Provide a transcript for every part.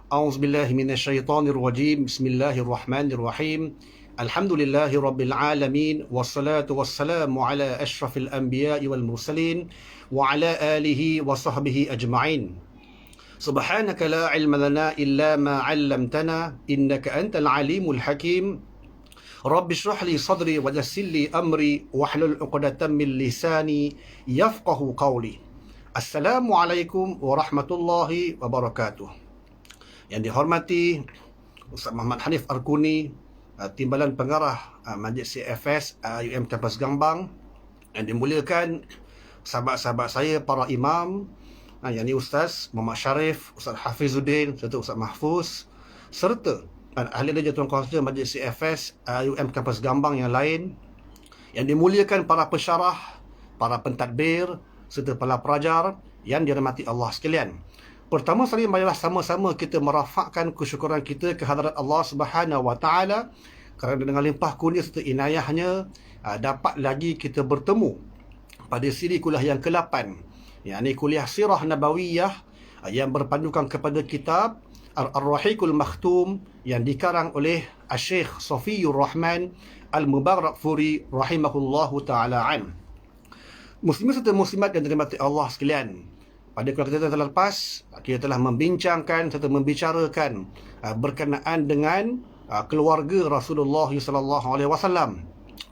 أعوذ بالله من الشيطان الرجيم بسم الله الرحمن الرحيم الحمد لله رب العالمين والصلاة والسلام على أشرف الأنبياء والمرسلين وعلى آله وصحبه أجمعين سبحانك لا علم لنا إلا ما علمتنا إنك أنت العليم الحكيم رب اشرح لي صدري ويسر لي أمري واحلل عقدة من لساني يفقه قولي السلام عليكم ورحمة الله وبركاته. Yang dihormati Ustaz Muhammad Hanif Arkuni, Timbalan Pengarah Majlis CFS UM Kampus Gambang. Yang dimuliakan sahabat-sahabat saya, para imam, yang ini Ustaz Muhammad Sharif, Ustaz Hafizuddin, serta Ustaz Mahfuz, serta ahli darjah Tuan Kansel Majlis CFS UM Kampus Gambang yang lain. Yang dimuliakan para pensyarah, para pentadbir, serta para pelajar yang dirahmati Allah sekalian. Pertama sekali, marilah sama-sama kita merafakkan kesyukuran kita ke hadirat Allah Subhanahu Wa Taala kerana dengan limpah kurnia serta inayahnya dapat lagi kita bertemu pada siri kuliah yang ke-8, yakni kuliah Sirah Nabawiyah yang berpandukan kepada kitab Ar-Rahiqul Makhtum yang dikarang oleh Syekh Safiyur Rahman Al-Mubarakfuri rahimahullahu taala an. Muslimin serta muslimat yang dirahmati Allah sekalian, pada kuliah kita telah lepas, kita telah membincangkan serta membicarakan berkenaan dengan keluarga Rasulullah SAW,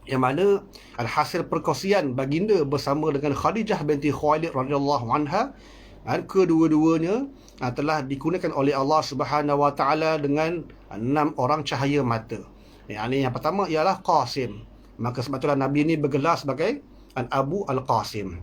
yang mana hasil perkongsian baginda bersama dengan Khadijah binti Khuwailid radhiyallahu anha, kedua-duanya telah digunakan oleh Allah Subhanahu Wa Taala dengan 6 orang cahaya mata. Yang pertama ialah Qasim. Maka sebab itulah Nabi ini bergelar sebagai Abu Al-Qasim.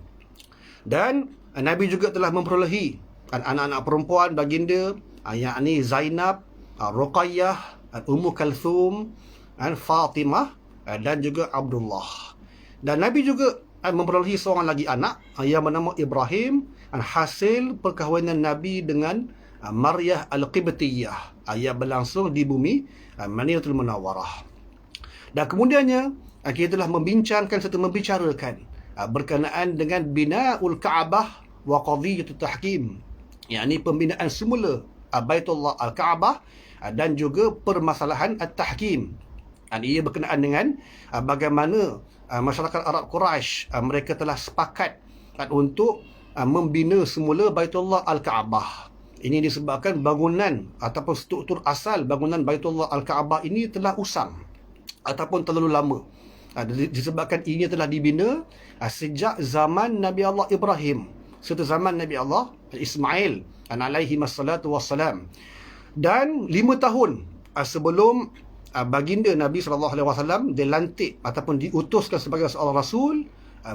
Dan Nabi juga telah memperolehi anak-anak perempuan baginda, yakni Zainab, Ruqayyah, Ummu Kalthum, Fatimah dan juga Abdullah. Dan Nabi juga memperolehi seorang lagi anak yang bernama Ibrahim, hasil perkahwinan Nabi dengan Maryah Al-Qibtiyah yang berlangsung di bumi Madinatul Munawwarah. Dan kemudiannya kita telah membincangkan serta membicarakan berkenaan dengan bina'ul Ka'bah wa qadhiyatut tahkim, yakni pembinaan semula Baitullah Al-Ka'bah dan juga permasalahan at-tahkim. Ia berkenaan dengan bagaimana masyarakat Arab Quraisy mereka telah sepakat untuk membina semula Baitullah Al-Ka'bah. Ini disebabkan bangunan ataupun struktur asal bangunan Baitullah Al-Ka'bah ini telah usang ataupun terlalu lama. Disebabkan ini telah dibina sejak zaman Nabi Allah Ibrahim serta zaman Nabi Allah Ismail alaihi wassalatu wassalam. Dan 5 tahun sebelum baginda Nabi SAW dilantik ataupun diutuskan sebagai seorang Rasul,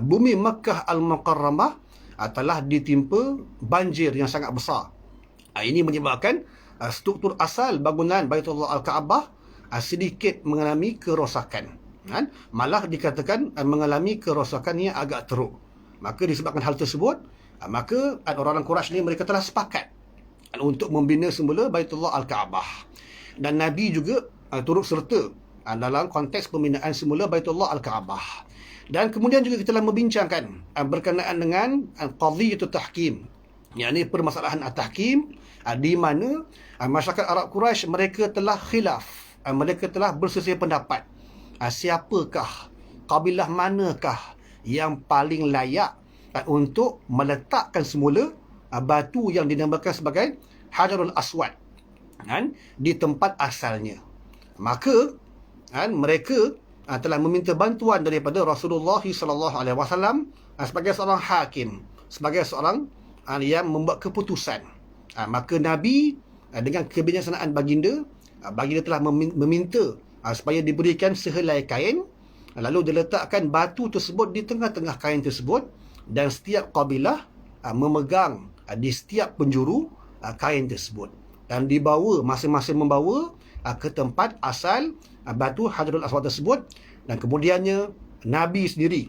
bumi Makkah Al-Mukarramah telah ditimpa banjir yang sangat besar. Ini menyebabkan struktur asal bangunan Baitullah Al-Ka'bah sedikit mengalami kerosakan. Malah dikatakan mengalami kerosakan yang agak teruk. Maka disebabkan hal tersebut, maka orang-orang Quraisy ni mereka telah sepakat untuk membina semula Baitullah Al-Ka'bah. Dan Nabi juga turut serta dalam konteks pembinaan semula Baitullah Al-Ka'bah. Dan kemudian juga kita telah membincangkan berkenaan dengan qadhiyatut tahkim, yakni permasalahan at-tahkim, di mana masyarakat Arab Quraisy mereka telah khilaf, mereka telah berselisih pendapat siapakah, kabilah manakah yang paling layak untuk meletakkan semula batu yang dinamakan sebagai Hajarul Aswad di tempat asalnya. Maka mereka telah meminta bantuan daripada Rasulullah SAW sebagai seorang hakim, sebagai seorang yang membuat keputusan. Maka Nabi dengan kebijaksanaan baginda telah meminta supaya diberikan sehelai kain, lalu diletakkan batu tersebut di tengah-tengah kain tersebut, dan setiap kabilah memegang di setiap penjuru kain tersebut, dan dibawa, masing-masing membawa ke tempat asal batu Hajarul Aswad tersebut. Dan kemudiannya Nabi sendiri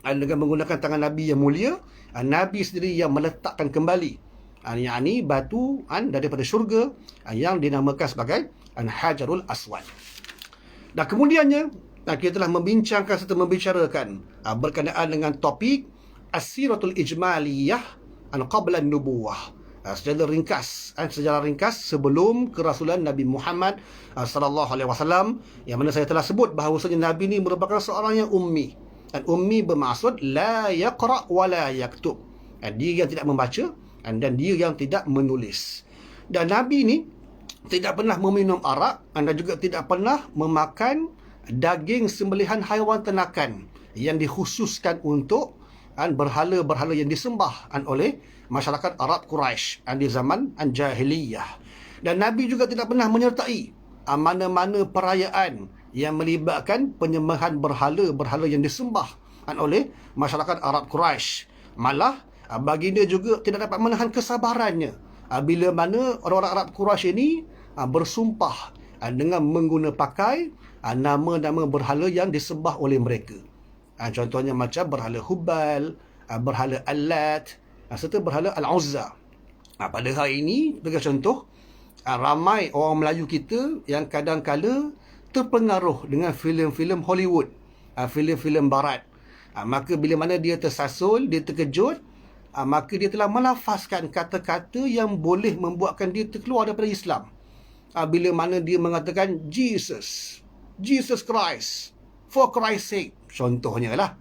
dengan menggunakan tangan Nabi yang mulia, Nabi sendiri yang meletakkan kembali yakni batu daripada syurga yang dinamakan sebagai Hajarul Aswad. Dan kemudiannya kita telah membincangkan serta membicarakan berkenaan dengan topik As-Siratul Ijmaliyah qabla an-Nubuwah, Sejarah ringkas sebelum kerasulan Nabi Muhammad sallallahu alaihi wasallam, yang mana saya telah sebut bahawasanya Nabi ni merupakan seorang yang ummi. Dan ummi bermaksud la yaqra wa la yaktub. Dia yang tidak membaca dan dia yang tidak menulis. Dan Nabi ni tidak pernah meminum arak dan juga tidak pernah memakan daging sembelihan haiwan ternakan yang dikhususkan untuk berhala-berhala yang disembah oleh masyarakat Arab Quraisy di zaman jahiliyah. Dan Nabi juga tidak pernah menyertai mana-mana perayaan yang melibatkan penyembahan berhala-berhala yang disembah oleh masyarakat Arab Quraisy. Malah baginda juga tidak dapat menahan kesabarannya bila mana orang-orang Arab Quraisy ini bersumpah dengan pakai nama-nama berhala yang disembah oleh mereka. Contohnya macam berhala Hubal, berhala Al-Lat, serta berhala Al-Uzza. Pada hari ini, sebagai contoh, ramai orang Melayu kita yang kadang-kala terpengaruh dengan filem-filem Hollywood, filem-filem barat. Maka bila mana dia tersasul, dia terkejut, maka dia telah melafazkan kata-kata yang boleh membuatkan dia terkeluar daripada Islam. Bila mana dia mengatakan Jesus Christ, for Christ's sake, contohnya lah.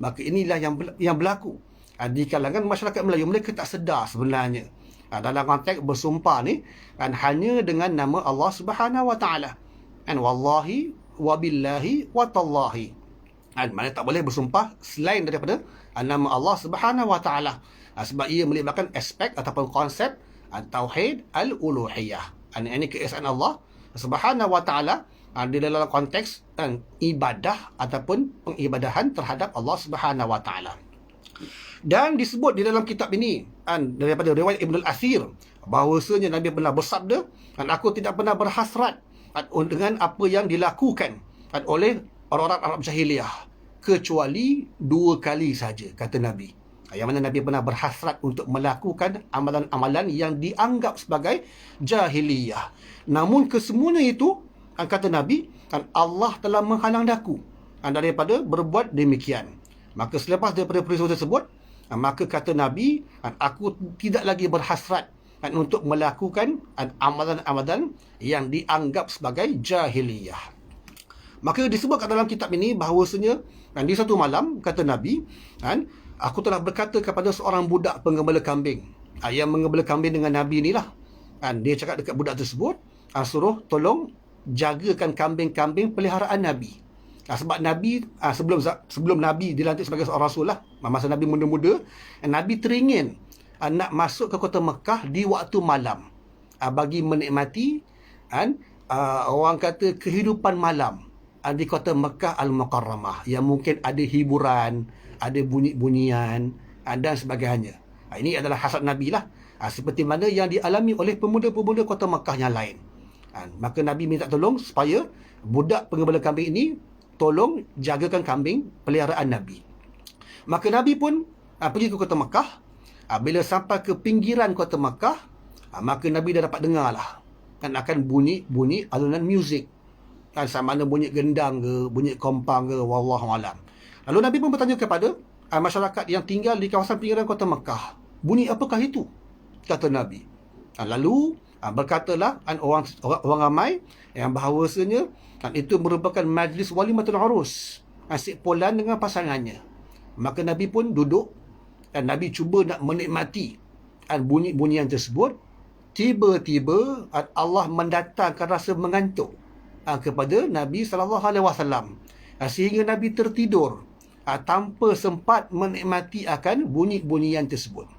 Maka inilah yang berlaku di kalangan masyarakat Melayu. Mereka tak sedar sebenarnya dalam konteks bersumpah ni hanya dengan nama Allah Subhanahu wa taala. Wallahi wabillahi watallahi. Mana tak boleh bersumpah selain daripada nama Allah Subhanahu wa taala. Sebab ia melibatkan aspek ataupun konsep tauhid al-uluhiyah. Ini keesaan Allah Subhanahu wa taala di dalam konteks ibadah ataupun pengibadahan terhadap Allah Subhanahu wa taala. Dan disebut di dalam kitab ini daripada riwayat Ibn al-Athir bahawasanya Nabi pernah bersabda, aku tidak pernah berhasrat dengan apa yang dilakukan oleh orang-orang Arab jahiliyah kecuali 2 kali saja, kata Nabi. Yang mana Nabi pernah berhasrat untuk melakukan amalan-amalan yang dianggap sebagai jahiliyah. Namun kesemuanya itu, kata Nabi, Allah telah menghalang daku daripada berbuat demikian. Maka selepas daripada peristiwa tersebut, maka kata Nabi, aku tidak lagi berhasrat untuk melakukan amalan-amalan yang dianggap sebagai jahiliyah. Maka disebut dalam kitab ini bahawasanya di satu malam, kata Nabi, aku telah berkata kepada seorang budak penggembala kambing yang menggembala kambing dengan Nabi inilah. Dia cakap dekat budak tersebut, suruh tolong jagakan kambing-kambing peliharaan Nabi. Sebab Nabi sebelum Nabi dilantik sebagai seorang rasul lah, masa Nabi muda-muda, Nabi teringin nak masuk ke kota Mekah di waktu malam bagi menikmati orang kata kehidupan malam di kota Mekah Al-Mukarramah, yang mungkin ada hiburan, ada bunyi-bunyian dan sebagainya. Ini adalah hasrat Nabi lah, seperti mana yang dialami oleh pemuda-pemuda kota Mekah yang lain. Maka Nabi minta tolong supaya budak penggembala kambing ini tolong jagakan kambing peliharaan Nabi. Maka Nabi pun pergi ke kota Mekah. Bila sampai ke pinggiran kota Mekah, maka Nabi dah dapat dengar lah akan bunyi alunan muzik. Sama mana bunyi gendang ke, bunyi kompang ke, wallahualam. Lalu Nabi pun bertanya kepada masyarakat yang tinggal di kawasan pinggiran kota Mekah, bunyi apakah itu? Kata Nabi. Lalu berkatalah orang ramai yang bahawasanya itu merupakan majlis walimatul urus, simpulan dengan pasangannya. Maka Nabi pun duduk dan Nabi cuba nak menikmati bunyi-bunyian tersebut. Tiba-tiba Allah mendatangkan rasa mengantuk kepada Nabi SAW, sehingga Nabi tertidur tanpa sempat menikmati akan bunyi-bunyian tersebut.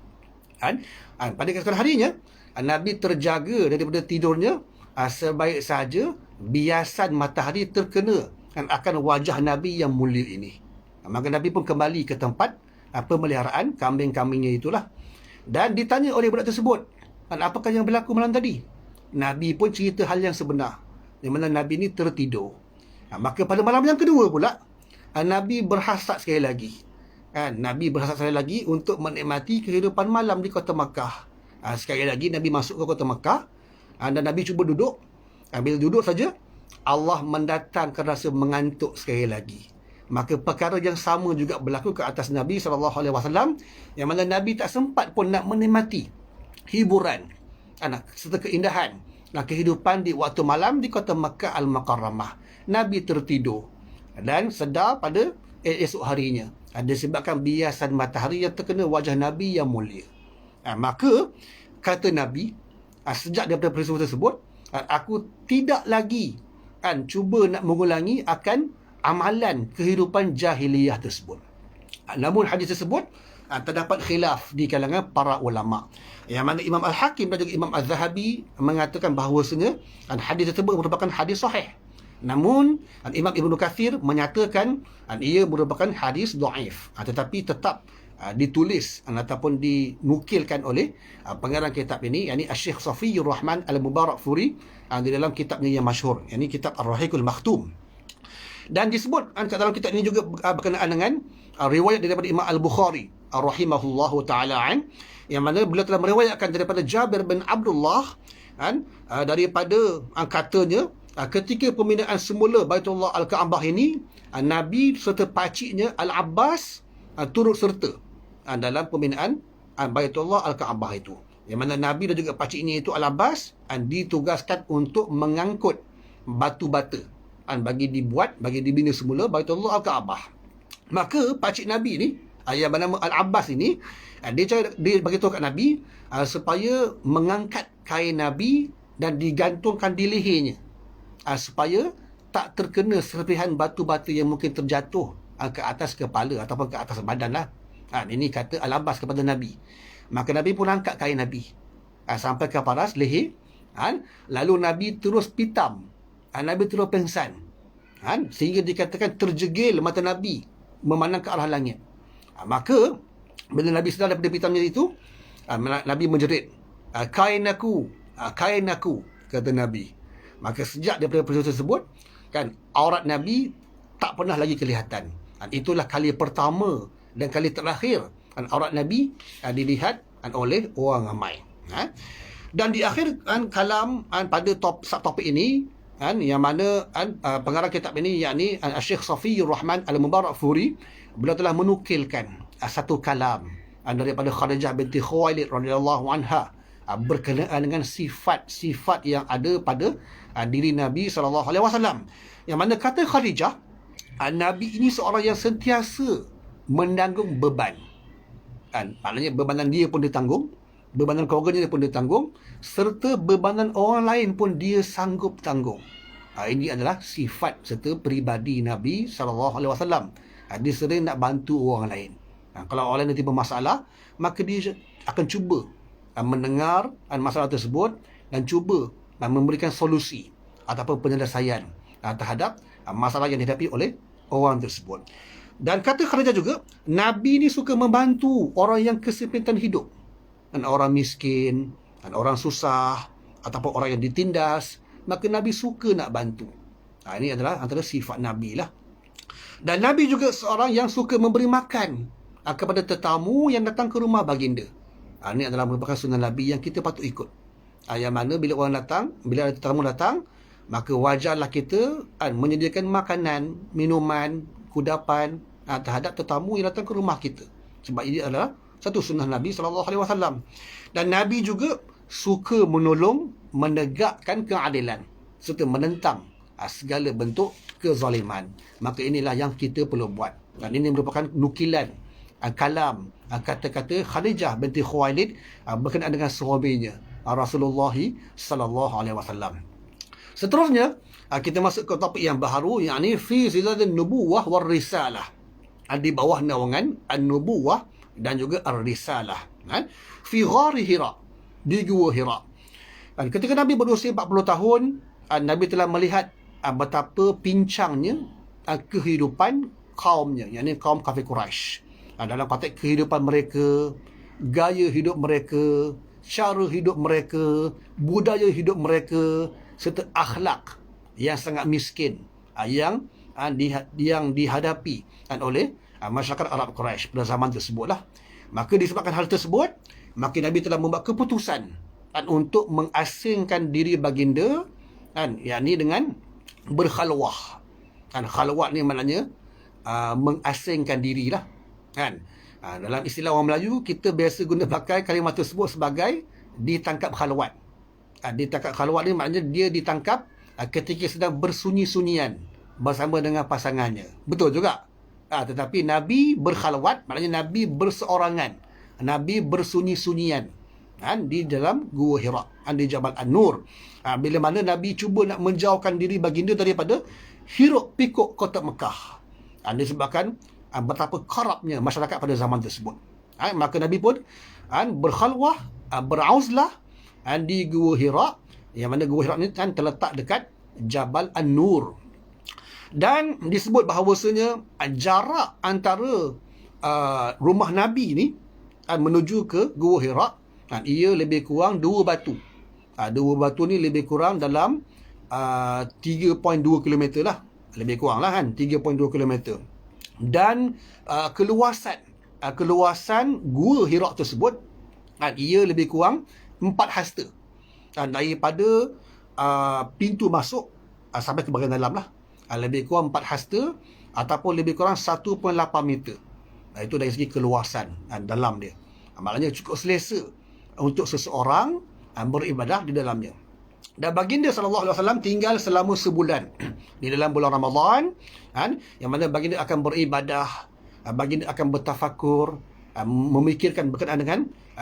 Pada keesokan harinya, Nabi terjaga daripada tidurnya sebaik saja biasan matahari terkena akan wajah Nabi yang mulia ini. Maka Nabi pun kembali ke tempat pemeliharaan kambing-kambingnya itulah. Dan ditanya oleh budak tersebut, apakah yang berlaku malam tadi? Nabi pun cerita hal yang sebenar, di mana Nabi ini tertidur. Maka pada malam yang kedua pula, Nabi berhasrat sekali lagi. Nabi berhasrat sekali lagi untuk menikmati kehidupan malam di kota Makkah. Sekali lagi Nabi masuk ke kota Makkah dan Nabi cuba duduk. Bila duduk saja, Allah mendatangkan rasa mengantuk sekali lagi. Maka perkara yang sama juga berlaku ke atas Nabi SAW, yang mana Nabi tak sempat pun nak menikmati hiburan, serta keindahan kehidupan di waktu malam di kota Makkah Al-Mukarramah. Nabi tertidur dan sedar pada esok harinya. Disebabkan biasan matahari yang terkena wajah Nabi yang mulia. Maka kata Nabi, sejak daripada peristiwa tersebut, aku tidak lagi cuba nak mengulangi akan amalan kehidupan jahiliyah tersebut. Namun hadis tersebut terdapat khilaf di kalangan para ulama. Yang mana Imam Al-Hakim dan juga Imam Al-Zahabi mengatakan bahawasanya hadis tersebut merupakan hadis sahih. Namun Imam Ibn Kathir menyatakan ia merupakan hadis dhaif, tetapi tetap ditulis ataupun dinukilkan oleh pengarang kitab ini, yakni Syekh Safiyur Rahman Al-Mubarakfuri di dalam kitabnya yang masyhur, yakni kitab Ar-Rahiqul Makhtum. Dan disebut dalam kitab ini juga berkenaan dengan riwayat daripada Imam Al-Bukhari rahimahullahu taala yang mana beliau telah meriwayatkan daripada Jabir bin Abdullah daripada katanya, ketika pembinaan semula Baitullah Al-Kaabah ini, Nabi serta pakciknya Al-Abbas turut serta dalam pembinaan Baitullah Al-Kaabah itu. Yang mana Nabi dan juga pakciknya itu Al-Abbas ditugaskan untuk mengangkut batu-bata bagi dibina semula Baitullah Al-Kaabah. Maka pakcik Nabi ni yang bernama Al-Abbas ini, dia beritahu kat Nabi supaya mengangkat kain Nabi dan digantungkan di lehernya, supaya tak terkena serpihan batu-batu yang mungkin terjatuh ke atas kepala ataupun ke atas badan lah. Ini kata Al-Abbas kepada Nabi. Maka Nabi pun angkat kain Nabi sampai ke paras leher. Lalu Nabi terus pitam. Nabi terus pengsan. Sehingga dikatakan terjegil mata Nabi memandang ke arah langit. Maka bila Nabi sedar daripada pitamnya itu, Nabi menjerit, kain aku, kata Nabi. Maka sejak daripada peristiwa tersebut, aurat Nabi tak pernah lagi kelihatan. Itulah kali pertama dan kali terakhir aurat Nabi dilihat oleh orang ramai. Dan di akhir kalam pada subtopik ini, yang mana pengarang kitab ini, yakni Syekh Safiyur Rahman Al-Mubarakfuri, beliau telah menukilkan satu kalam daripada Khadijah binti Khuwailid radhiyallahu anha berkenaan dengan sifat-sifat yang ada pada diri Nabi SAW. Yang mana kata Khadijah, Nabi ini seorang yang sentiasa menanggung beban. Maknanya bebanan dia pun ditanggung, bebanan keluarga dia pun ditanggung, serta bebanan orang lain pun dia sanggup tanggung. Ini adalah sifat serta peribadi Nabi SAW. Dia sering nak bantu orang lain. Kalau orang lain timbul masalah, maka dia akan cuba mendengar masalah tersebut dan cuba memberikan solusi ataupun penyelesaian terhadap masalah yang dihadapi oleh orang tersebut. Dan kata Khadijah juga, Nabi ni suka membantu orang yang kesempitan hidup, orang miskin, orang susah, ataupun orang yang ditindas. Maka Nabi suka nak bantu. Ini adalah antara sifat Nabi lah. Dan Nabi juga seorang yang suka memberi makan kepada tetamu yang datang ke rumah baginda. Ini adalah merupakan sunnah Nabi yang kita patut ikut. Yang mana bila orang datang, bila ada tetamu datang, maka wajarlah kita menyediakan makanan, minuman, kudapan terhadap tetamu yang datang ke rumah kita. Sebab ini adalah satu sunnah Nabi SAW. Dan Nabi juga suka menolong, menegakkan keadilan serta menentang segala bentuk kezaliman. Maka inilah yang kita perlu buat. Dan ini merupakan nukilan kalam kata-kata Khadijah binti Khuwailid berkenaan dengan suaminya Rasulullah SAW. Seterusnya kita masuk ke topik yang baru, yakni fi zilalin nubuwah war risalah. Di bawah naungan an-nubuwah dan juga ar-risalah. Fi ghari Hira, di gua Hira. Ketika Nabi berusia 40 tahun, Nabi telah melihat betapa pincangnya kehidupan kaumnya, yakni kaum kafir Quraisy. Dalam konteks kehidupan mereka, gaya hidup mereka, cara hidup mereka, budaya hidup mereka, serta akhlak yang sangat miskin yang dihadapi oleh masyarakat Arab Quraisy pada zaman tersebutlah. Maka disebabkan hal tersebut, maka Nabi telah membuat keputusan untuk mengasingkan diri baginda, yakni dengan berkhalwah. Khalwat ni maknanya mengasingkan dirilah. Dalam istilah orang Melayu, kita biasa guna pakai kalimah tersebut sebagai ditangkap khalwat. Ditangkap khalwat ni maknanya dia ditangkap ketika sedang bersunyi-sunyian bersama dengan pasangannya. Betul juga. Tetapi Nabi berkhalwat, maknanya Nabi berseorangan. Nabi bersunyi-sunyian di dalam Gua Hira, di Jabal An-Nur. Bila mana Nabi cuba nak menjauhkan diri baginda daripada hiruk pikuk kota Mekah. Disebabkan betapa korapnya masyarakat pada zaman tersebut. Maka Nabi pun berkhalwah, berauzlah di Gua Hira, yang mana Gua Hira ni terletak dekat Jabal An-Nur. Dan disebut bahawasanya jarak antara rumah Nabi ni menuju ke Gua Hira, ia lebih kurang 2 batu. 2 batu ni lebih kurang dalam 3.2 km lah. Lebih kurang lah 3.2 km. Dan keluasan Gua Hira tersebut, ia lebih kurang 4 hasta. Daripada pintu masuk sampai ke bahagian dalam lah. Lebih kurang 4 hasta ataupun lebih kurang 1.8 meter. Itu dari segi keluasan dalam dia. Maknanya cukup selesa untuk seseorang beribadah di dalamnya. Dan baginda SAW tinggal selama sebulan di dalam bulan Ramadan, yang mana baginda akan beribadah, baginda akan bertafakur, memikirkan berkenaan dengan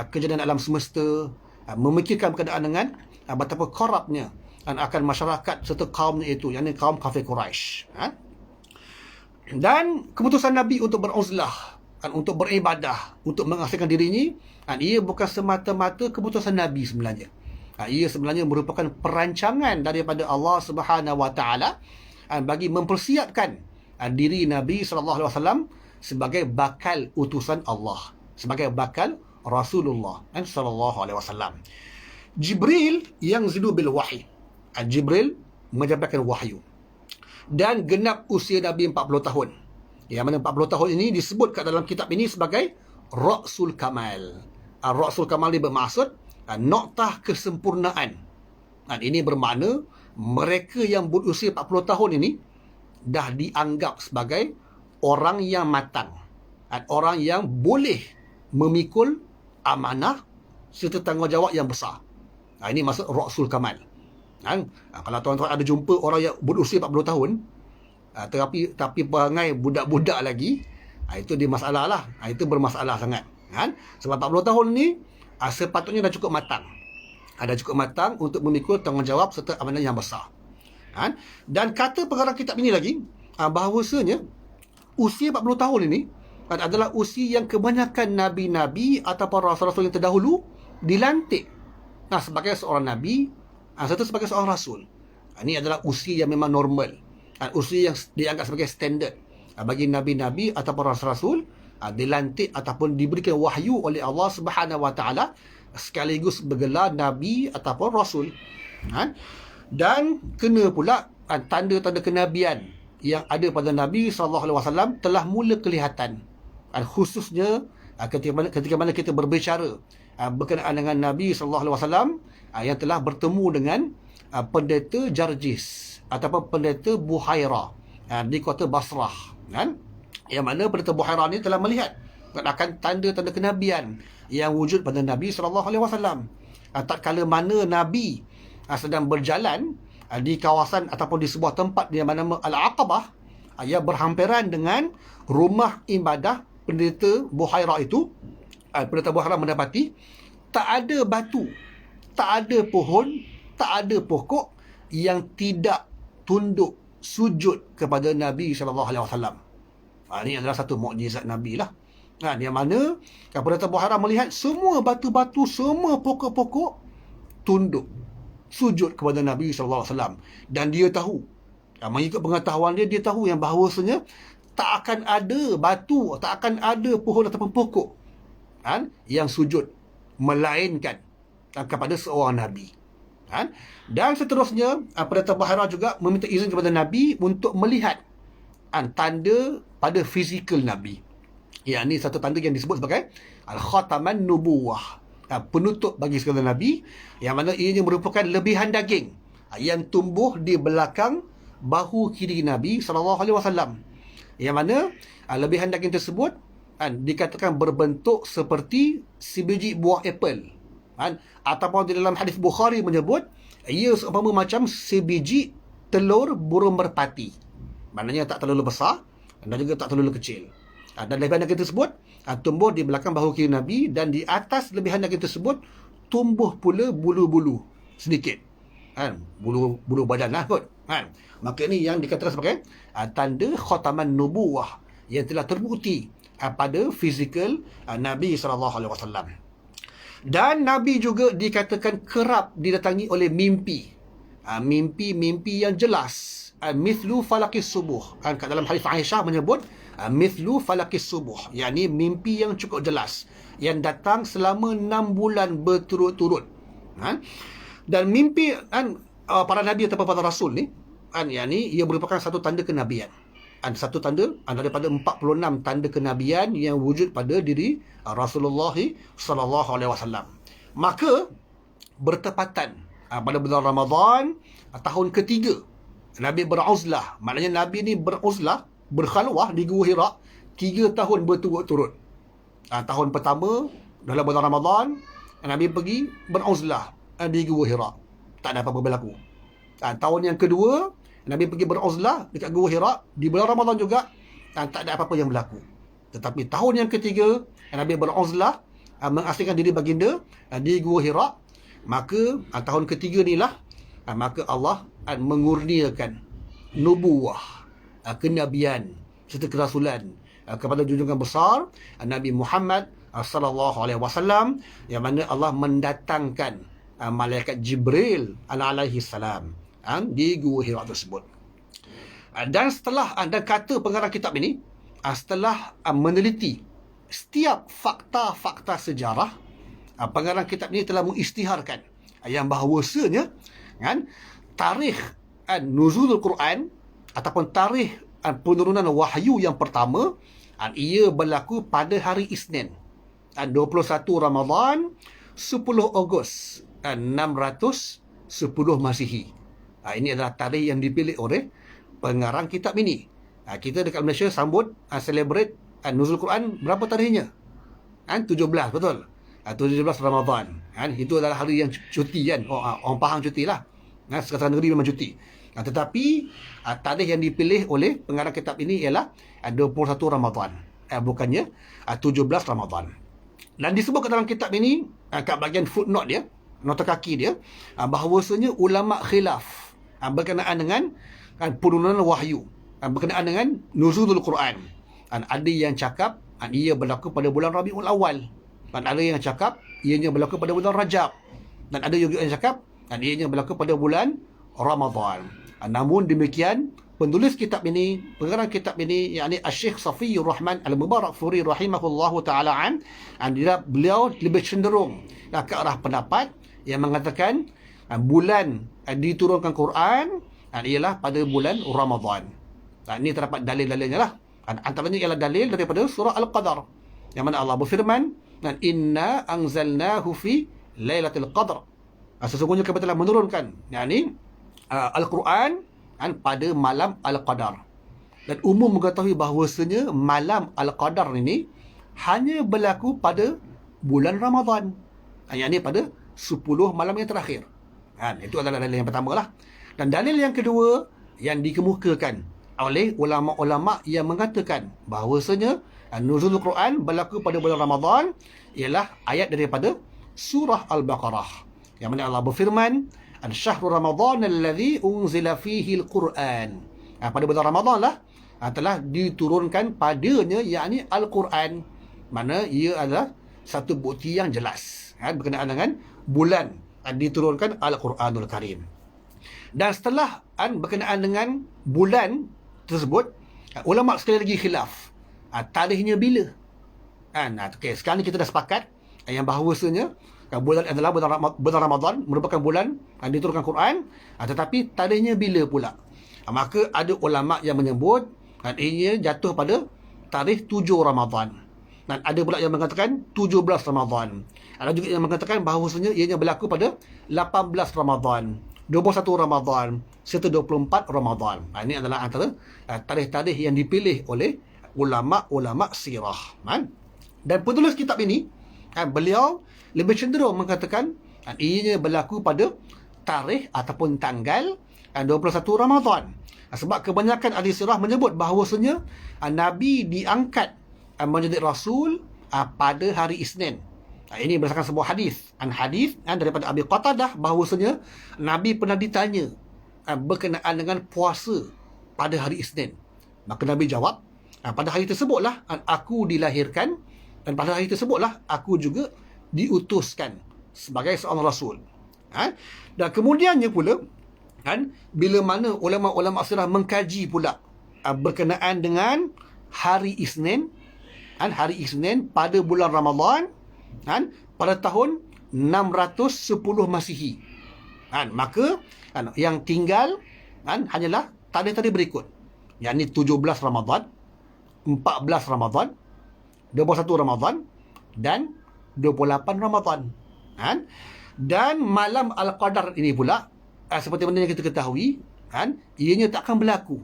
kejadian alam semesta, memikirkan berkenaan dengan betapa korapnya akan masyarakat serta kaumnya itu, yakni kaum kafir Quraisy. Dan keputusan Nabi untuk beruzlah, untuk beribadah, untuk mengasingkan dirinya, ia bukan semata-mata keputusan Nabi sebenarnya. Ia sebenarnya merupakan perancangan daripada Allah Subhanahu Wa Taala bagi mempersiapkan diri Nabi SAW sebagai bakal utusan Allah, sebagai bakal Rasulullah SAW. Jibril yang zidu bil wahyi. Jibril menyampaikan wahyu. Dan genap usia Nabi 40 tahun. Yang mana 40 tahun ini disebut kat dalam kitab ini sebagai Ra'sul Kamal. Ra'sul Kamal ini bermaksud noktah kesempurnaan. Ini bermakna mereka yang berusia 40 tahun ini dah dianggap sebagai orang yang matang. Orang yang boleh memikul amanah serta tanggungjawab yang besar. Ini maksud Ra'sul Kamal. Kalau tuan-tuan ada jumpa orang yang berusia 40 tahun tapi perangai budak-budak lagi, itu dia masalah lah. Itu bermasalah sangat. Sebab 40 tahun ni sepatutnya dah cukup matang. Dah cukup matang untuk memikul tanggungjawab serta amanah yang besar. Dan kata pengarang kitab ini lagi, bahawasanya usia 40 tahun ini adalah usia yang kebanyakan Nabi-Nabi ataupun Rasul-Rasul yang terdahulu dilantik sebagai seorang Nabi serta sebagai seorang Rasul. Ini adalah usia yang memang normal. Usia yang dianggap sebagai standard bagi Nabi-Nabi ataupun Rasul-Rasul dilantik ataupun diberikan wahyu oleh Allah Subhanahu Wa Taala sekaligus bergelar Nabi ataupun Rasul. Dan kena pula tanda-tanda kenabian yang ada pada Nabi SAW telah mula kelihatan. Khususnya ketika mana kita berbicara berkenaan dengan Nabi SAW yang telah bertemu dengan pendeta Jarjis ataupun pendeta Buhaira di kota Basrah, yang mana pendeta Buhaira ni telah melihat akan tanda-tanda kenabian yang wujud pada Nabi SAW. Tatkala mana Nabi sedang berjalan di kawasan ataupun di sebuah tempat yang mana Al-Aqabah, yang berhampiran dengan rumah ibadah pendeta Buhaira itu, pendeta Buhaira mendapati tak ada batu, tak ada pohon, tak ada pokok yang tidak tunduk sujud kepada Nabi SAW. Ini adalah satu mukjizat Nabi lah. Yang mana pendeta Buhaira melihat semua batu-batu, semua pokok-pokok tunduk sujud kepada Nabi SAW. Dan dia tahu, mengikut pengetahuan dia, dia tahu yang bahawasanya tak akan ada batu, tak akan ada pohon ataupun pokok yang sujud melainkan kepada seorang Nabi. Dan seterusnya, pendeta Buhaira juga meminta izin kepada Nabi untuk melihat tanda pada fizikal Nabi. Ini satu tanda yang disebut sebagai Al-Khataman Nubuwah, penutup bagi segala Nabi, yang mana ianya merupakan lebihan daging yang tumbuh di belakang bahu kiri Nabi SAW. Yang mana lebihan daging tersebut dikatakan berbentuk seperti sebiji buah apple. Kan? Ataupun di dalam hadis Bukhari menyebut, ia seumpama macam sebiji telur burung merpati. Maknanya tak terlalu besar dan juga tak terlalu kecil. Dan lebihan daging tersebut tumbuh di belakang bahu kiri Nabi, dan di atas lebihan daging tersebut tumbuh pula bulu-bulu sedikit. Kan? Bulu badan lah kot. Kan? Maka ini yang dikatakan sebagai tanda khataman nubuwah yang telah terbukti pada fizikal Nabi SAW. Dan Nabi juga dikatakan kerap didatangi oleh mimpi. Mimpi-mimpi yang jelas. Mithlu falakis subuh. Kat dalam hadis Aisyah menyebut mithlu falakis subuh. Yakni mimpi yang cukup jelas. Yang datang selama 6 bulan berturut-turut. Dan mimpi para Nabi atau para Rasul ni, yakni ia merupakan satu tanda kenabian. Satu tanda daripada 46 tanda kenabian yang wujud pada diri Rasulullah SAW. Maka bertepatan pada bulan Ramadan tahun ketiga Nabi beruzlah. Maknanya Nabi ni beruzlah, berkhalwah di Gua Hira 3 tahun berturut-turut. Tahun pertama dalam bulan Ramadan Nabi pergi beruzlah di Gua Hira, tak ada apa-apa berlaku. Tahun yang kedua Nabi pergi beruzlah dekat Gua Hira di bulan Ramadan juga, tak ada apa-apa yang berlaku. Tetapi tahun yang ketiga Nabi beruzlah mengasingkan diri baginda di Gua Hira. Maka tahun ketiga inilah maka Allah mengurniakan nubuwah, kenabian serta kerasulan kepada junjungan besar Nabi Muhammad sallallahu alaihi wasallam, yang mana Allah mendatangkan malaikat Jibril alaihi salam di Gua Hira tersebut. Dan setelah dan kata pengarang kitab ini, setelah meneliti setiap fakta-fakta sejarah, pengarang kitab ini telah mengisytiharkan yang bahawasanya tarikh nuzulul Quran ataupun tarikh penurunan wahyu yang pertama ia berlaku pada hari Isnin 21 Ramadan 10 Ogos 610 Masihi. Ini adalah tarikh yang dipilih oleh pengarang kitab ini. Kita dekat Malaysia sambut celebrate nuzul Quran berapa tarikhnya? 17, betul? 17 Ramadan. Itu adalah hari yang cuti kan. Orang Pahang cuti lah. Sekatan negeri memang cuti. Tetapi tarikh yang dipilih oleh pengarang kitab ini ialah 21 Ramadan. Bukannya 17 Ramadan. Dan disebut dalam kitab ini, kat bahagian footnote dia, nota kaki dia, bahawasanya ulama khilaf berkenaan dengan penurunan wahyu, berkenaan dengan nuzulul Quran. Ada yang cakap ia berlaku pada bulan Rabiul Awal, dan ada yang cakap ianya berlaku pada bulan Rajab, dan ada juga yang cakap ianya berlaku pada bulan Ramadan. Namun demikian, penulis kitab ini, pengarang kitab ini, yakni Syekh Safiyur Rahman Al-Mubarakfuri rahimahullahu taala beliau lebih cenderung ke arah pendapat yang mengatakan bulan diturunkan Quran ialah pada bulan Ramadan. Ini terdapat dalil-dalilnya lah. Antaranya ialah dalil daripada surah Al-Qadar, yang mana Allah berfirman, inna anzalnahu fi lailatul qadr. Sesungguhnya kami telah menurunkan Al-Quran pada malam Al-Qadar. Dan umum mengetahui bahawasanya malam Al-Qadar ini hanya berlaku pada bulan Ramadan, yakni pada 10 malam yang terakhir. Itu adalah dalil yang pertama lah. Dan dalil yang kedua yang dikemukakan oleh ulama-ulama yang mengatakan bahawasanya nuzul Quran berlaku pada bulan Ramadan ialah ayat daripada surah Al-Baqarah, yang mana Allah berfirman, Syahrul Ramadan alladhi unzila fihi al-Quran. Pada bulan Ramadan lah telah diturunkan padanya, yakni Al-Quran. Mana ia adalah satu bukti yang jelas berkenaan dengan bulan diturunkan Al-Quranul Karim. Dan setelah berkenaan dengan bulan tersebut, ulama sekali lagi khilaf tarikhnya bila. Sekarang ni kita dah sepakat yang bahawasanya bulan adalah bulan Ramadan, merupakan bulan diturunkan Quran, tetapi tarikhnya bila pula. Maka ada ulama yang menyebut ianya jatuh pada tarikh 7 Ramadan, dan ada pula yang mengatakan 17 Ramadan. Ada juga yang mengatakan bahawasanya ianya berlaku pada 18 Ramadan, 21 Ramadan serta 24 Ramadan. Ini adalah antara tarikh-tarikh yang dipilih oleh ulama-ulama sirah. Dan penulis kitab ini Beliau lebih cenderung mengatakan ianya berlaku pada tarikh ataupun tanggal 21 Ramadan. Sebab kebanyakan ahli sirah menyebut bahawasanya Nabi diangkat menjadi Rasul pada hari Isnin. Ini berdasarkan sebuah hadis. Hadis daripada Abi Qatadah bahawasanya Nabi pernah ditanya berkenaan dengan puasa pada hari Isnin. Maka Nabi jawab, pada hari tersebutlah aku dilahirkan, dan pada hari tersebutlah aku juga diutuskan sebagai seorang Rasul. Dan kemudiannya pula, bila mana ulama-ulama sirah mengkaji pula berkenaan dengan hari Isnin, hari Isnin pada bulan Ramadan, pada tahun 610 Masihi. Maka yang tinggal hanyalah tarikh-tarikh berikut, yakni 17 Ramadan, 14 Ramadan, 21 Ramadan dan 28 Ramadan. Dan malam Al-Qadar ini pula, seperti mana yang kita ketahui, ianya tak akan berlaku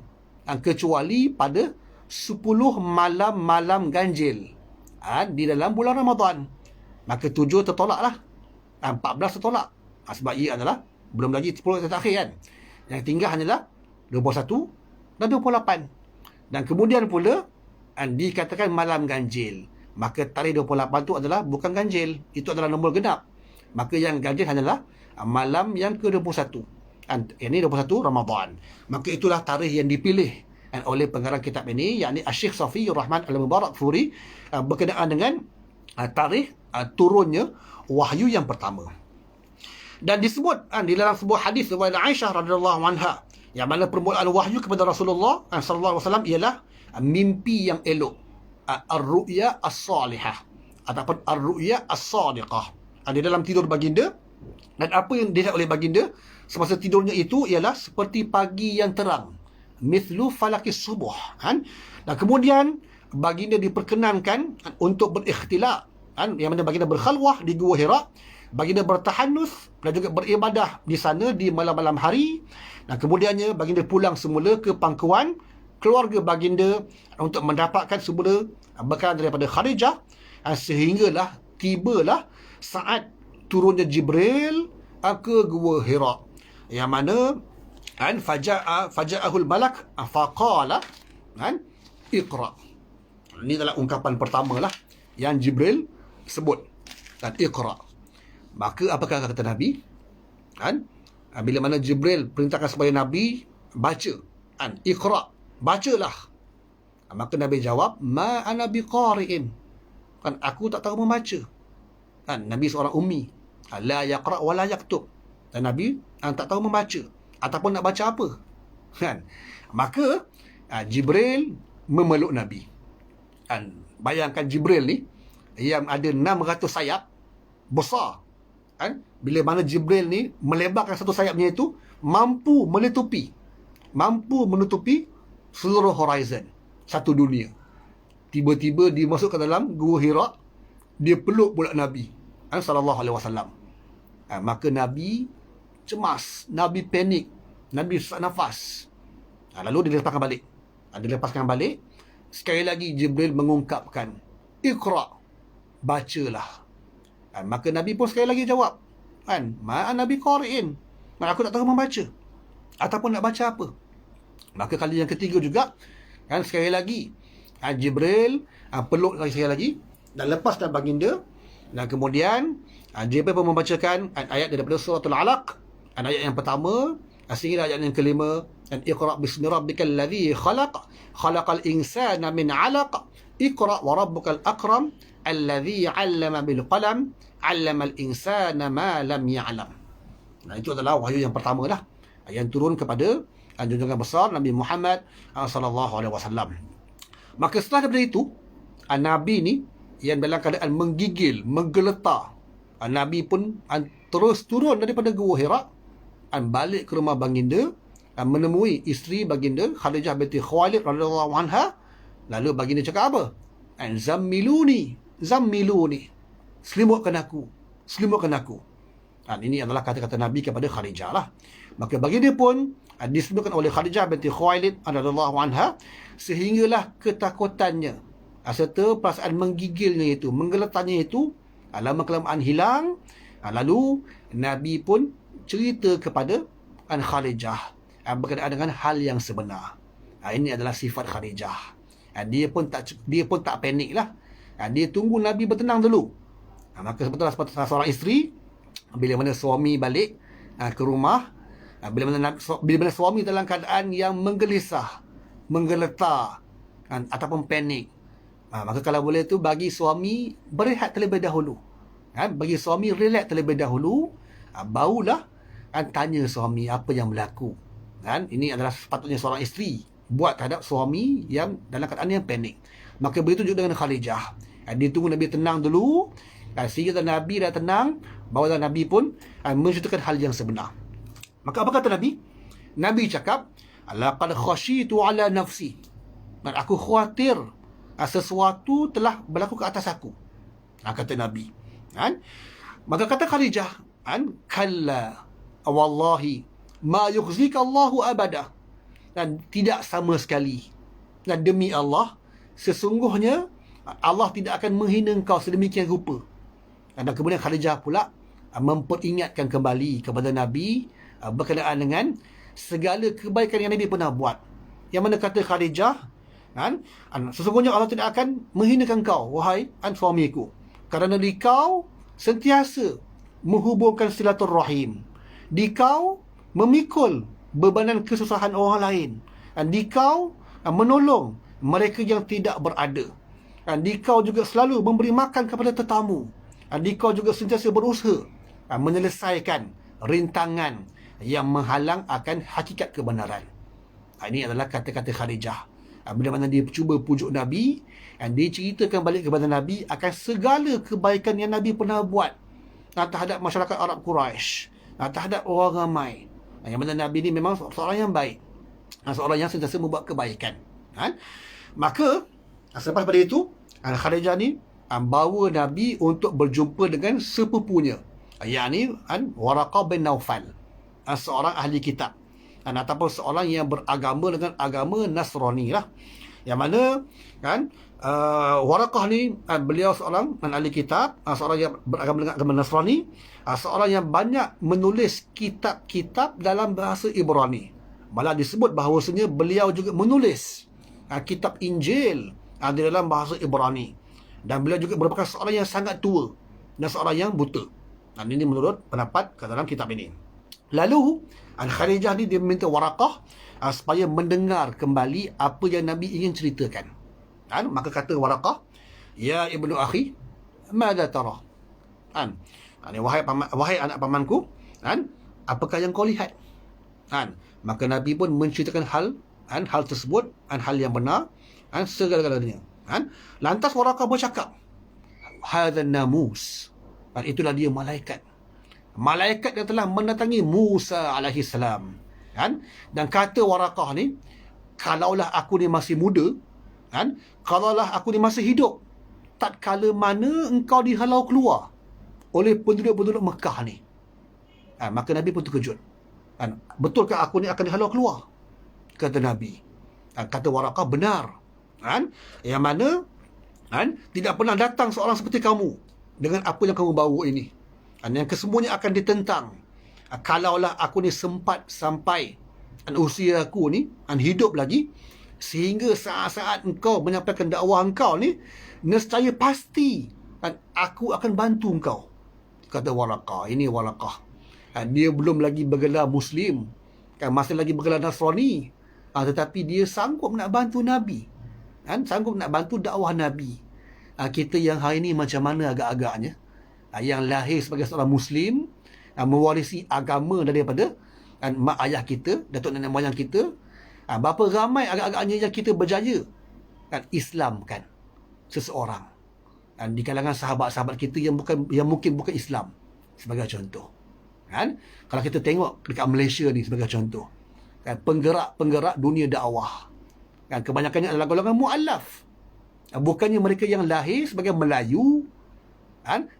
kecuali pada 10 malam-malam ganjil di dalam bulan Ramadan. Maka 7 tertolaklah, 14 tertolak, sebab ia adalah belum lagi 10 terakhir Yang tinggal hanyalah 21 dan 28. Dan kemudian pula dikatakan malam ganjil. Maka tarikh 28 itu adalah bukan ganjil, itu adalah nombor genap. Maka yang ganjil hanyalah malam yang ke-21. Ini 21 Ramadan. Maka itulah tarikh yang dipilih oleh pengarang kitab ini, yakni Syekh Safiyur Rahman Al-Mubarakfuri, berkenaan dengan tarikh turunnya wahyu yang pertama. Dan disebut di dalam sebuah hadis riwayat Aisyah radhiyallahu anha, yang mana permulaan wahyu kepada Rasulullah sallallahu alaihi wasallam ialah mimpi yang elok, ar-ru'ya as-salihah ataupun ar-ru'ya as-sadiqah, di dalam tidur baginda. Dan apa yang dilihat oleh baginda semasa tidurnya itu ialah seperti pagi yang terang, mithlu falakis subuh. Dan kemudian baginda diperkenankan untuk berikhtilaf, yang mana baginda berkhalwah di Gua Hira, baginda bertahanus dan juga beribadah di sana di malam-malam hari. Dan kemudiannya baginda pulang semula ke pangkuan keluarga baginda untuk mendapatkan semula bekal daripada Khadijah, sehinggalah tibalah saat turunnya Jibril ke Gua Hira, yang mana faja'ahul malak faqala iqra. Ini adalah ungkapan pertama lah yang Jibril sebut, dan iqra. Maka apakah kata Nabi? Bila mana Jibril perintahkan supaya Nabi baca, iqra, bacalah. Maka Nabi jawab, ma ana biqari'in, aku tak tahu membaca. Nabi seorang ummi, la yaqra wa la yaktub, dan Nabi tak tahu membaca ataupun nak baca apa. Maka Jibril memeluk Nabi. Bayangkan Jibril ni yang ada 600 sayap besar, bila mana Jibril ni melebarkan satu sayapnya itu mampu menutupi seluruh horizon satu dunia. Tiba-tiba dia masuk ke dalam Gua Hira, dia peluk pula Nabi sallallahu alaihi wasallam. Maka Nabi cemas, Nabi panik, Nabi sesak nafas. Lalu dilepaskan balik. Sekali lagi Jibril mengungkapkan, iqra, bacalah. Maka Nabi pun sekali lagi jawab, ma nabi qari'in, aku tak tahu membaca ataupun nak baca apa. Maka kali yang ketiga juga, sekali lagi Jibril peluk sekali lagi dan lepaskan baginda. Dan kemudian Jibril pun membacakan ayat daripada suratul Alaq, ayat yang pertama sehingga ayat yang kelima, iqra bismi rabbikal ladzi khalaq, khalaqal insana min 'alaq, iqra wa rabbukal akram, alladzi 'allama bil qalam, 'allamal insana ma lam ya'lam. Itu adalah wahyu yang pertama lah, yang turun kepada junjungan besar Nabi Muhammad sallallahu alaihi wasallam. Maka setelah daripada itu, Nabi ni yang dalam keadaan menggigil, menggeletar, Nabi pun terus turun daripada Gua Hira, balik ke rumah baginda, menemui isteri baginda Khadijah binti Khuwailid radhiyallahu anha. Lalu baginda cakap apa? Zammiluni, selimutkan aku. Ini adalah kata-kata Nabi kepada Khadijah lah. Maka baginda pun diselimutkan oleh Khadijah binti Khuwailid radhiyallahu anha, sehinggalah ketakutannya serta perasaan menggigilnya itu, menggeletarnya itu Lama-kelamaan hilang. Lalu Nabi pun cerita kepada Khadijah berkenaan dengan hal yang sebenar. Ini adalah sifat Khadijah. Dia pun tak panik lah. Dia tunggu Nabi bertenang dulu. Maka sebetulnya seorang isteri, bila mana suami balik ke rumah, bila mana suami dalam keadaan yang menggelisah, menggeletar ataupun panik, maka kalau boleh tu bagi suami berehat terlebih dahulu. Bagi suami relax terlebih dahulu, barulah tanya suami apa yang berlaku. Ini adalah sepatutnya seorang isteri buat terhadap suami yang dalam keadaan yang panik. Maka begitu juga dengan Khadijah. Dia tunggu Nabi tenang dulu, sehingga Nabi dah tenang, barulah Nabi pun menceritakan hal yang sebenar. Maka apa kata Nabi? Nabi cakap, laqad khasyitu ala nafsi. Aku khawatir sesuatu telah berlaku ke atas aku. Kata Nabi. Maka kata Khadijah, kalla wallahi ma yukhzika Allahu abada. Dan tidak sama sekali. Dan demi Allah, sesungguhnya Allah tidak akan menghina engkau sedemikian rupa. Dan kemudian Khadijah pula memperingatkan kembali kepada Nabi berkenaan dengan segala kebaikan yang Nabi pernah buat. Yang mana kata Khadijah, sesungguhnya Allah tidak akan menghinakan kau, wahai suamiku, kerana dikau sentiasa menghubungkan silaturrahim. Dikau memikul bebanan kesusahan orang lain. Dikau menolong mereka yang tidak berada. Dikau juga selalu memberi makan kepada tetamu. Dikau juga sentiasa berusaha menyelesaikan rintangan yang menghalang akan hakikat kebenaran. Ini adalah kata-kata Khadijah. Bila mana dia cuba pujuk Nabi, dia ceritakan balik kepada Nabi akan segala kebaikan yang Nabi pernah buat terhadap masyarakat Arab Quraisy, terhadap orang ramai. Yang mana Nabi ni memang seorang yang baik, seorang yang sentiasa membuat kebaikan. Maka selepas pada itu, Khadijah ni bawa Nabi untuk berjumpa dengan sepupunya, yakni Waraqah bin Naufal, seorang ahli kitab, ataupun seorang yang beragama dengan agama Nasrani lah. Yang mana Waraqah ni beliau seorang ahli kitab, seorang yang beragama dengan agama Nasrani, seorang yang banyak menulis kitab-kitab dalam bahasa Ibrani. Malah disebut bahawasanya beliau juga menulis kitab Injil di dalam bahasa Ibrani. Dan beliau juga merupakan seorang yang sangat tua dan seorang yang buta. Dan ini menurut pendapat ke dalam kitab ini. Lalu Khadijah ni dia meminta Waraqah supaya mendengar kembali apa yang Nabi ingin ceritakan. Maka kata Waraqah, ya ibnu akhi, mada tara? Wahai anak pamanku, apakah yang kau lihat? Maka Nabi pun menceritakan hal tersebut, hal yang benar, segala-galanya. Lantas Waraqah bercakap, hadzal namus. Itulah dia malaikat. Malaikat yang telah mendatangi Musa alaihi salam. Dan kata Waraqah ni, kalaulah aku ni masih muda, kalaulah aku ni masih hidup, tatkala mana engkau dihalau keluar oleh penduduk-penduduk Mekah ni, maka Nabi pun terkejut. Betulkah aku ni akan dihalau keluar? Kata Nabi. Kata Waraqah, benar. Yang mana tidak pernah datang seorang seperti kamu dengan apa yang kamu bawa ini. Yang kesemuanya akan ditentang. Kalaulah aku ni sempat sampai usia aku ni hidup lagi, sehingga saat-saat engkau menyampaikan dakwah engkau ni, nescaya pasti aku akan bantu engkau. Kata Waraqah. Ini Waraqah. Dia belum lagi bergelar Muslim, masih lagi bergelar Nasrani, tetapi dia sanggup nak bantu Nabi, sanggup nak bantu dakwah Nabi. Kita yang hari ni macam mana agak-agaknya, yang lahir sebagai seorang Muslim, mewarisi agama daripada mak ayah kita, datuk nenek moyang kita, berapa ramai agak-agaknya yang kita berjaya Islamkan seseorang di kalangan sahabat-sahabat kita yang mungkin bukan Islam, sebagai contoh. Kalau kita tengok dekat Malaysia ni sebagai contoh, penggerak-penggerak dunia dakwah, kebanyakannya adalah golongan mu'allaf. Bukannya mereka yang lahir sebagai Melayu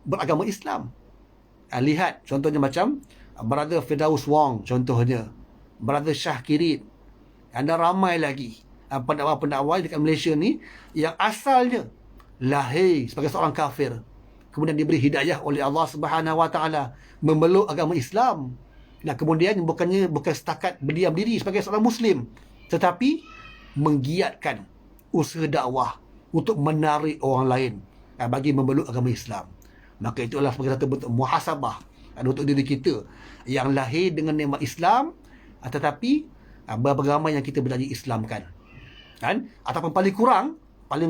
beragama Islam. Lihat contohnya macam Brother Firdaus Wong, contohnya Brother Shah Kirit, dan ramai lagi pendakwa-pendakwa dekat Malaysia ni yang asalnya lahir sebagai seorang kafir, kemudian diberi hidayah oleh Allah Subhanahu Wa Taala memeluk agama Islam. Dan kemudian bukan setakat berdiam diri sebagai seorang Muslim, tetapi menggiatkan usaha dakwah untuk menarik orang lain bagi memeluk agama Islam. Maka itulah sebagai satu bentuk muhasabah untuk diri kita yang lahir dengan nikmat Islam, tetapi berapa ramai yang kita berjanji Islamkan, kan? Ataupun paling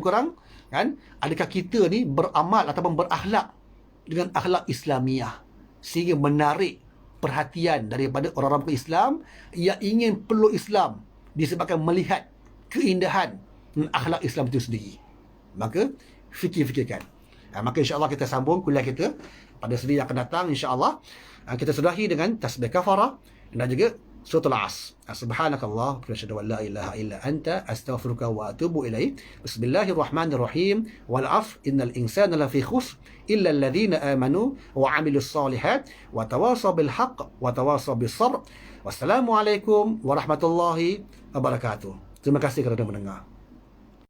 kurang kan, adakah kita ni beramal ataupun berakhlak dengan akhlak Islamiah sehingga menarik perhatian daripada orang-orang Islam yang ingin peluk Islam disebabkan melihat keindahan akhlak Islam itu sendiri. Maka fikirkan. Maka insya-Allah kita sambung kuliah kita pada sedi yang akan datang insya-Allah. Kita sudahi dengan tasbih kafarah dan juga suratul As. Subhanakallah wa asyhadu an la ilaha illa anta astaghfiruka wa atubu ilaik. Bismillahirrahmanirrahim. Wal 'asr innal insana lafi khusr illa alladhina amanu wa 'amilus solihat wa tawasaw bil haqq wa tawasaw bis sabr. Wassalamualaikum warahmatullahi wabarakatuh. Terima kasih kerana mendengar.